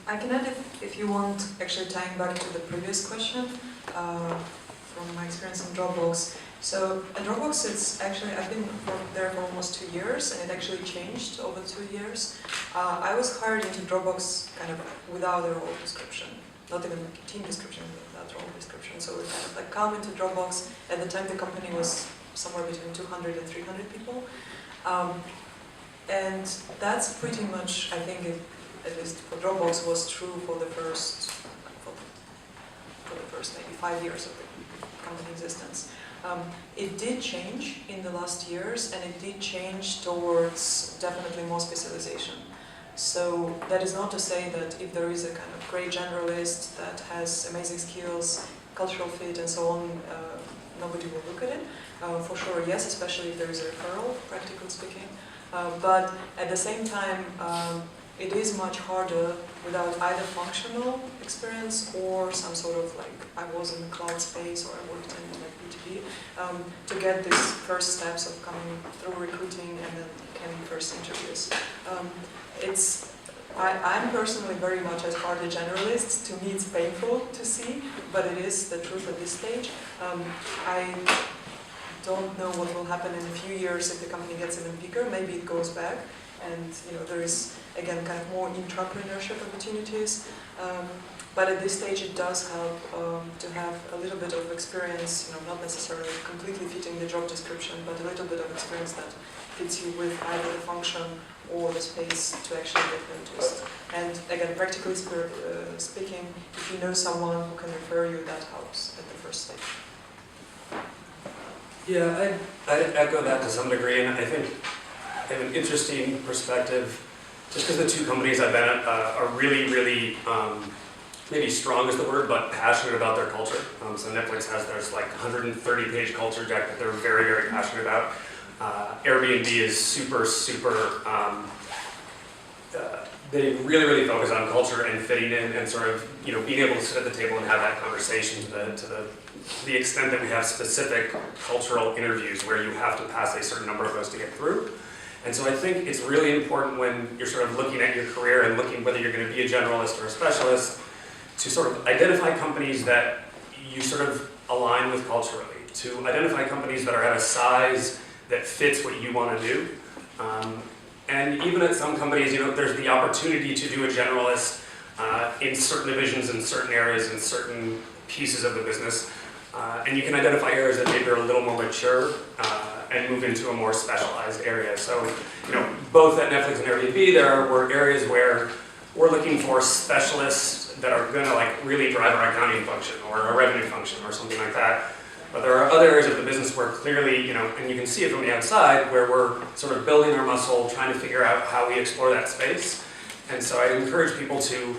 I can add if you want, actually tying back to the previous question from my experience in Dropbox. So at Dropbox, it's actually, I've been there for almost 2 years, and it actually changed over 2 years. I was hired into Dropbox kind of without a role description, not even like a team description, without role description. So we kind of like come into Dropbox. At the time, the company was somewhere between 200 and 300 people. And that's pretty much, I think, at least for Dropbox, was true for the first maybe 5 years of the company existence. It did change in the last years, and it did change towards definitely more specialization. So that is not to say that if there is a kind of great generalist that has amazing skills, cultural fit, and so on, nobody will look at it. For sure, yes, especially if there is a referral, practically speaking. But at the same time, it is much harder without either functional experience or some sort of like, I was in the cloud space or I worked in like B2B, to get these first steps of coming through recruiting and then getting first interviews. I'm personally very much as part of generalists. To me it's painful to see, but it is the truth at this stage. I don't know what will happen in a few years if the company gets even bigger. Maybe it goes back. And there is, again, kind of more intrapreneurship opportunities. But at this stage, it does help to have a little bit of experience, not necessarily completely fitting the job description, but a little bit of experience that fits you with either the function or the space to actually get noticed. And again, practically speaking, if you know someone who can refer you, that helps at the first stage. Yeah, I'd echo that to some degree, and I think I have an interesting perspective, just because the two companies I've been at are really, really, maybe strong is the word, but passionate about their culture. So Netflix has their like 130-page culture deck that they're very, very passionate about. Airbnb is super, super, they really, really focus on culture and fitting in and sort of, being able to sit at the table and have that conversation to the extent that we have specific cultural interviews where you have to pass a certain number of those to get through. And so I think it's really important when you're sort of looking at your career and looking whether you're going to be a generalist or a specialist to sort of identify companies that you sort of align with culturally, to identify companies that are at a size that fits what you want to do. And even at some companies, there's the opportunity to do a generalist in certain divisions, in certain areas, in certain pieces of the business. And you can identify areas that maybe are a little more mature and move into a more specialized area. So, both at Netflix and Airbnb, there were areas where we're looking for specialists that are going to like really drive our accounting function or our revenue function or something like that. But there are other areas of the business where clearly, and you can see it from the outside, where we're sort of building our muscle, trying to figure out how we explore that space. And so I'd encourage people to,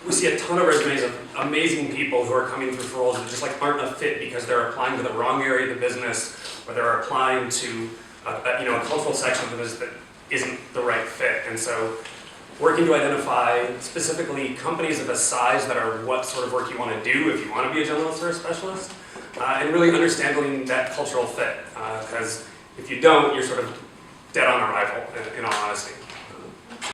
we see a ton of resumes of amazing people who are coming through for roles that just like aren't a fit because they're applying to the wrong area of the business, or they're applying to a cultural section of the business that isn't the right fit. And so working to identify specifically companies of a size that are what sort of work you want to do if you want to be a generalist or a specialist, and really understanding that cultural fit. Because if you don't, you're sort of dead on arrival, in all honesty.